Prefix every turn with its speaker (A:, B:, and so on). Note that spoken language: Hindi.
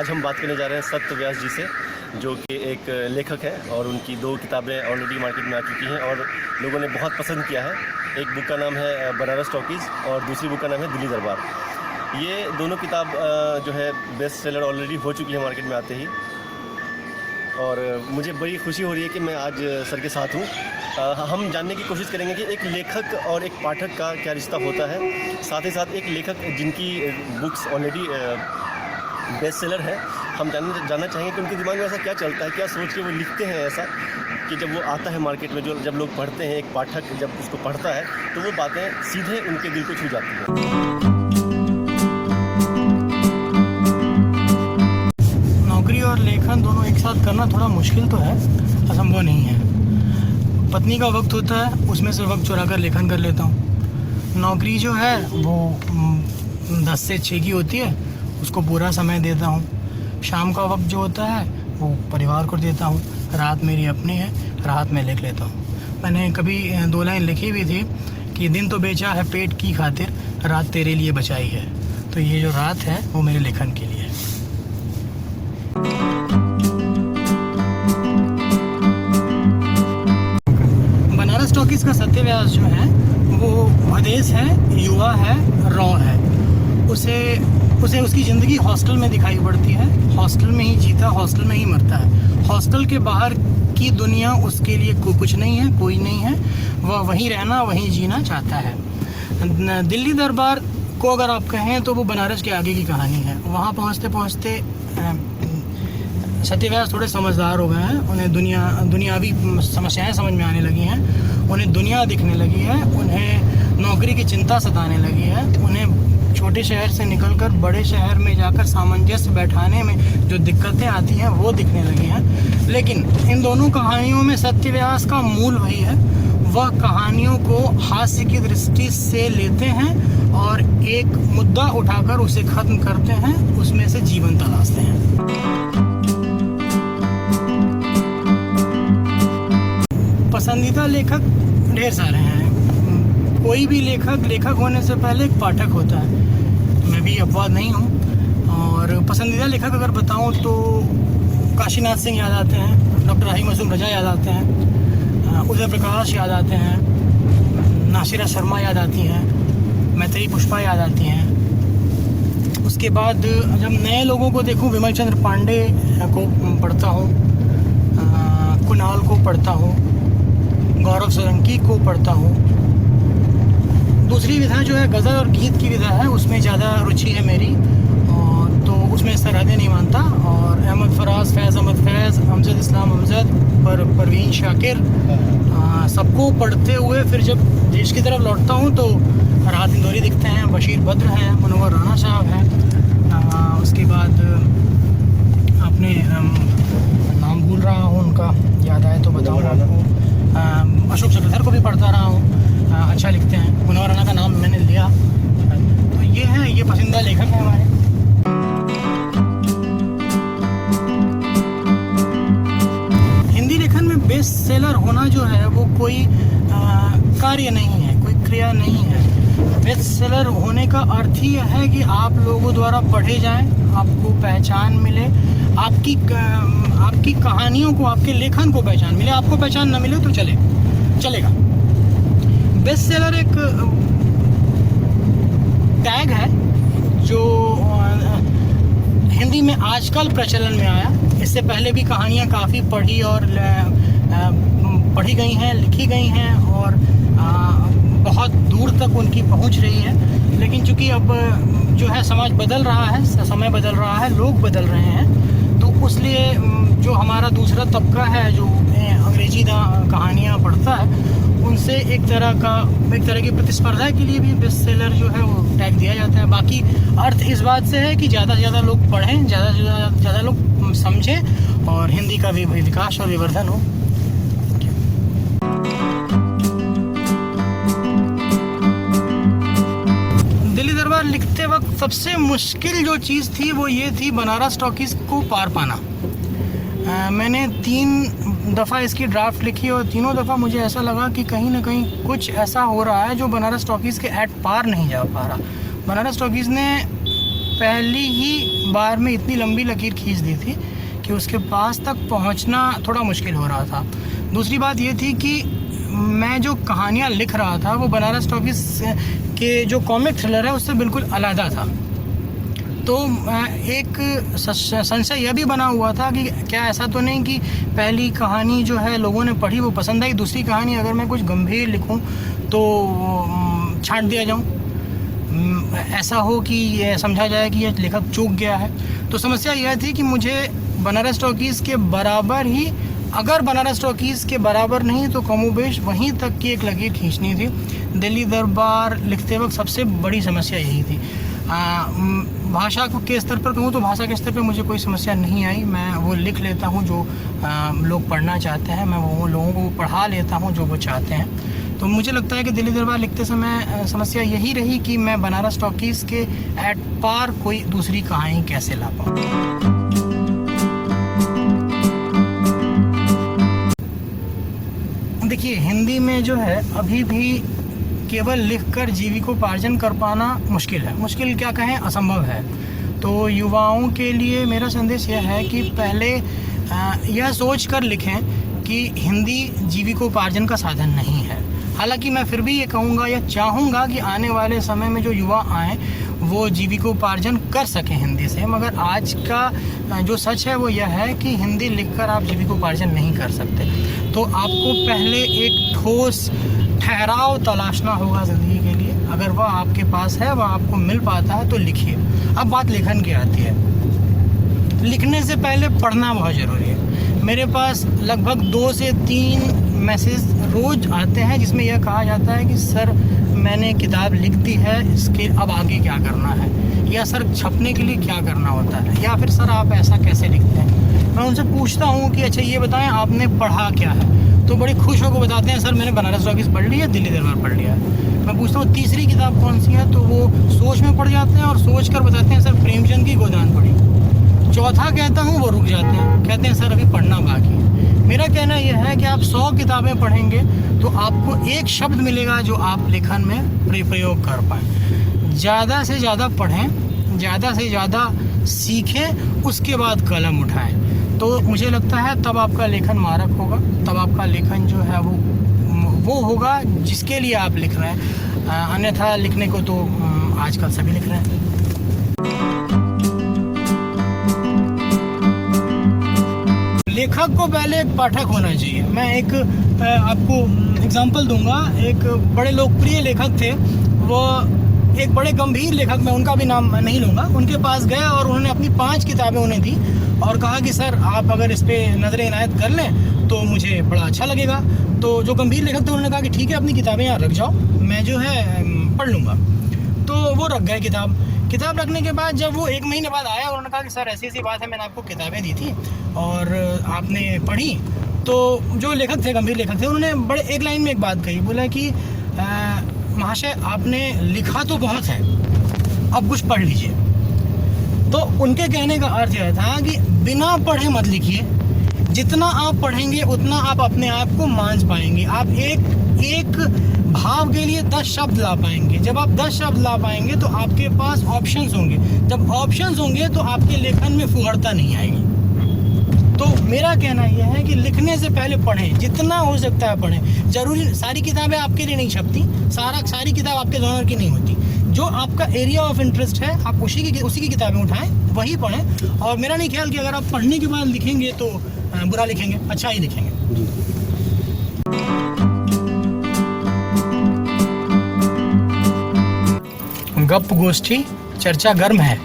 A: आज हम बात करने जा रहे हैं सत्य व्यास जी से, जो कि एक लेखक है और उनकी 2 किताबें ऑलरेडी मार्केट में आ चुकी हैं और लोगों ने बहुत पसंद किया है। एक बुक का नाम है बनारस टॉकीज़ और दूसरी बुक का नाम है दिल्ली दरबार। ये दोनों किताब जो है बेस्ट सेलर ऑलरेडी हो चुकी है मार्केट में आते ही, और मुझे बड़ी खुशी हो रही है कि मैं आज सर के साथ हूँ। हम जानने की कोशिश करेंगे कि एक लेखक और एक पाठक का क्या रिश्ता होता है, साथ ही साथ एक लेखक जिनकी बुक्स ऑलरेडी बेस्ट सेलर है, हम जानना चाहेंगे कि उनके दिमाग में ऐसा क्या चलता है, क्या सोच के वो लिखते हैं ऐसा कि जब वो आता है मार्केट में, जब लोग पढ़ते हैं, एक पाठक जब उसको पढ़ता है तो वो बातें सीधे उनके दिल को छू जाती हैं।
B: नौकरी और लेखन दोनों एक साथ करना थोड़ा मुश्किल तो है, असंभव नहीं है। पत्नी का वक्त होता है, उसमें से वक्त चुरा कर लेखन कर लेता हूँ। नौकरी जो है वो 10 से 6 की होती है, उसको पूरा समय देता हूँ। शाम का वक्त जो होता है वो परिवार को देता हूँ। रात मेरी अपनी है, रात में लिख लेता हूँ। मैंने कभी 2 लाइन लिखी भी थी कि दिन तो बेचा है पेट की खातिर, रात तेरे लिए बचाई है। तो ये जो रात है वो मेरे लेखन के लिए है। बनारस टॉकीज़ का सत्य व्यास जो है वो अदेश है, युवा है, रॉ है। उसे उसकी ज़िंदगी हॉस्टल में दिखाई पड़ती है। हॉस्टल में ही जीता, हॉस्टल में ही मरता है। हॉस्टल के बाहर की दुनिया उसके लिए कुछ नहीं है, कोई नहीं है। वह वहीं रहना, वहीं जीना चाहता है। दिल्ली दरबार को अगर आप कहें तो वो बनारस के आगे की कहानी है। वहाँ पहुँचते पहुँचते सत्य व्यास थोड़े समझदार हो गए हैं। उन्हें दुनियावी समस्याएं समझ में आने लगी हैं। उन्हें दुनिया दिखने लगी है। उन्हें नौकरी की चिंता सताने लगी है। उन्हें छोटे शहर से निकलकर बड़े शहर में जाकर सामंजस्य बैठाने में जो दिक्कतें आती हैं वो दिखने लगी हैं। लेकिन इन दोनों कहानियों में सत्य व्यास का मूल वही है। वह कहानियों को हास्य की दृष्टि से लेते हैं और एक मुद्दा उठाकर उसे ख़त्म करते हैं, उसमें से जीवन तलाशते हैं। पसंदीदा लेखक ढेर सारे हैं। कोई भी लेखक होने से पहले एक पाठक होता है। मैं भी अपवाद नहीं हूँ। और पसंदीदा लेखक अगर बताऊँ तो काशीनाथ सिंह याद आते हैं, डॉक्टर राही मासूम रजा याद आते हैं, उदय प्रकाश याद आते हैं, नासिरा शर्मा याद आती हैं, मैत्री पुष्पा याद आती हैं। उसके बाद जब नए लोगों को देखूँ, विमल चंद्र पांडे को पढ़ता हूँ, कुणाल को पढ़ता हूँ, गौरव सोलंकी को पढ़ता हूँ। दूसरी विधा जो है गज़ल और गीत की विधा है, उसमें ज़्यादा रुचि है मेरी, और तो उसमें सरहदें नहीं मानता। और अहमद फराज, फैज़ अहमद फैज़, अमजद इस्लाम अमजद, परवीन शाकिर, सबको पढ़ते हुए फिर जब देश की तरफ लौटता हूँ तो राहत इंदौरी दिखते हैं, बशीर बद्र हैं, मुनव्वर राना साहब हैं। उसके बाद अपने नाम भूल रहा हूँ उनका, याद आए तो बताऊँ आपको। अशोक चक्रधर को भी पढ़ता रहा हूँ, अच्छा लिखते हैं। मुनव्वर राना का नाम मैंने लिया। तो ये पसंदीदा लेखक हैं हमारे। हिंदी लेखन में बेस्ट सेलर होना जो है वो कोई कार्य नहीं है, कोई क्रिया नहीं है। बेस्ट सेलर होने का अर्थ ही है कि आप लोगों द्वारा पढ़े जाएं, आपको पहचान मिले, आपकी कहानियों को, आपके लेखन को पहचान मिले। आपको पहचान न मिले तो चलेगा। बेस्ट सेलर एक टैग है जो हिंदी में आजकल प्रचलन में आया। इससे पहले भी कहानियाँ काफ़ी पढ़ी गई हैं, लिखी गई हैं और बहुत दूर तक उनकी पहुंच रही है। लेकिन चूंकि अब जो है समाज बदल रहा है, समय बदल रहा है, लोग बदल रहे हैं, तो उसलिए जो हमारा दूसरा तबका है जो अंग्रेजी कहानियाँ पढ़ता है, उनसे एक तरह की प्रतिस्पर्धा के लिए भी बेस्ट सेलर जो है वो टैग दिया जाता है। बाकी अर्थ इस बात से है कि ज़्यादा से ज़्यादा लोग पढ़ें, ज़्यादा लोग समझें और हिंदी का भी विकास और विवर्धन हो। दिल्ली दरबार लिखते वक्त सबसे मुश्किल जो चीज़ थी वो ये थी बनारस टॉकीज़ को पार पाना। मैंने 3 दफ़ा इसकी ड्राफ्ट लिखी और तीनों दफ़ा मुझे ऐसा लगा कि कहीं ना कहीं कुछ ऐसा हो रहा है जो बनारस टॉकीज़ के एट पार नहीं जा पा रहा। बनारस टॉकीज़ ने पहली ही बार में इतनी लंबी लकीर खींच दी थी कि उसके पास तक पहुंचना थोड़ा मुश्किल हो रहा था। दूसरी बात ये थी कि मैं जो कहानियाँ लिख रहा था वो बनारस टॉकीज के जो कॉमिक थ्रिलर है उससे बिल्कुल अलग था। तो एक संशय यह भी बना हुआ था कि क्या ऐसा तो नहीं कि पहली कहानी जो है लोगों ने पढ़ी वो पसंद आई, दूसरी कहानी अगर मैं कुछ गंभीर लिखूं तो छांट दिया जाऊं, ऐसा हो कि ये समझा जाए कि ये लेखक चूक गया है। तो समस्या यह थी कि मुझे बनारस टॉकीज़ के बराबर ही, अगर बनारस टॉकीज़ के बराबर नहीं तो कमोबेश वहीं तक की एक लकीर खींचनी थी। दिल्ली दरबार लिखते वक्त सबसे बड़ी समस्या यही थी। भाषा के स्तर पर कहूँ तो भाषा के स्तर पर मुझे कोई समस्या नहीं आई। मैं वो लिख लेता हूँ जो लोग पढ़ना चाहते हैं, मैं वो लोगों को पढ़ा लेता हूँ जो वो चाहते हैं। तो मुझे लगता है कि दिल्ली दरबार लिखते समय समस्या यही rही कि मैं बनारस टॉकीज़ के एट पार कोई दूसरी कहानी कैसे ला पाऊँ। देखिए, हिंदी में जो है अभी भी केवल लिखकर जीविकोपार्जन कर पाना मुश्किल है। मुश्किल क्या कहें, असंभव है। तो युवाओं के लिए मेरा संदेश यह है कि पहले यह सोच कर लिखें कि हिंदी जीविकोपार्जन का साधन नहीं है। हालांकि मैं फिर भी ये कहूँगा या चाहूँगा कि आने वाले समय में जो युवा आएँ वो जीविकोपार्जन कर सकें हिंदी से, मगर आज का जो सच है वो यह है कि हिंदी लिखकर आप जीविकोपार्जन नहीं कर सकते। तो आपको पहले एक ठोस ठहराव तलाशना होगा ज़िंदगी के लिए। अगर वह आपके पास है, वह आपको मिल पाता है तो लिखिए। अब बात लेखन की आती है। लिखने से पहले पढ़ना बहुत ज़रूरी है। मेरे पास लगभग 2 से 3 मैसेज रोज़ आते हैं जिसमें यह कहा जाता है कि सर मैंने किताब लिख दी है, इसके अब आगे क्या करना है, या सर छपने के लिए क्या करना होता है, या फिर सर आप ऐसा कैसे लिखते हैं। मैं उनसे पूछता हूँ कि अच्छा ये बताएं आपने पढ़ा क्या है, तो बड़ी खुश होकर बताते हैं सर मैंने बनारस टॉकीज़ पढ़ ली है, दिल्ली दरबार पढ़ लिया है। मैं पूछता हूँ तीसरी किताब कौन सी है, तो वो सोच में पढ़ जाते हैं और सोच कर बताते हैं सर प्रेमचंद की गोदान पढ़ी। चौथा कहता हूँ वो रुक जाते हैं, कहते हैं सर अभी पढ़ना बाकी है। मेरा कहना यह है कि आप 100 किताबें पढ़ेंगे तो आपको एक शब्द मिलेगा जो आप लेखन में प्रयोग कर पाएँ। ज़्यादा से ज़्यादा पढ़ें, ज़्यादा से ज़्यादा सीखें, उसके बाद कलम उठाएं। तो मुझे लगता है तब आपका लेखन मारक होगा, तब आपका लेखन जो है वो होगा जिसके लिए आप लिख रहे हैं। अन्यथा लिखने को तो आजकल सभी लिख रहे हैं। लेखक को पहले एक पाठक होना चाहिए। मैं एक आपको एग्जांपल दूंगा। एक बड़े लोकप्रिय लेखक थे, वो एक बड़े गंभीर लेखक, मैं उनका भी नाम नहीं लूँगा, उनके पास गया और उन्होंने अपनी 5 किताबें उन्हें दी और कहा कि सर आप अगर इस पर नज़र इनायत कर लें तो मुझे बड़ा अच्छा लगेगा। तो जो गंभीर लेखक थे उन्होंने कहा कि ठीक है अपनी किताबें यहाँ रख जाओ, मैं जो है पढ़ लूँगा। तो वो रख गए किताब रखने के बाद जब वो 1 महीने बाद आया, उन्होंने कहा कि सर ऐसी बात है, मैंने आपको किताबें दी थी और आपने पढ़ी। तो जो लेखक थे, गंभीर लेखक थे, उन्होंने बड़े एक लाइन में एक बात कही, बोला कि महाशय आपने लिखा तो बहुत है, अब कुछ पढ़ लीजिए। तो उनके कहने का अर्थ यह था कि बिना पढ़े मत लिखिए, जितना आप पढ़ेंगे उतना आप अपने आप को मान पाएंगे। आप एक भाव के लिए 10 शब्द ला पाएंगे। जब आप 10 शब्द ला पाएंगे तो आपके पास ऑप्शंस होंगे। जब ऑप्शंस होंगे तो आपके लेखन में फुहड़ता नहीं आएगी। तो मेरा कहना यह है कि लिखने से पहले पढ़ें, जितना हो सकता है पढ़ें। जरूरी सारी किताबें आपके लिए नहीं छपती, सारी किताब आपके जॉनर की नहीं होती। जो आपका एरिया ऑफ इंटरेस्ट है आप उसी की किताबें उठाएं, वही पढ़ें। और मेरा नहीं ख्याल कि अगर आप पढ़ने के बाद लिखेंगे तो बुरा लिखेंगे, अच्छा ही लिखेंगे। गप गोष्ठी, चर्चा गर्म है।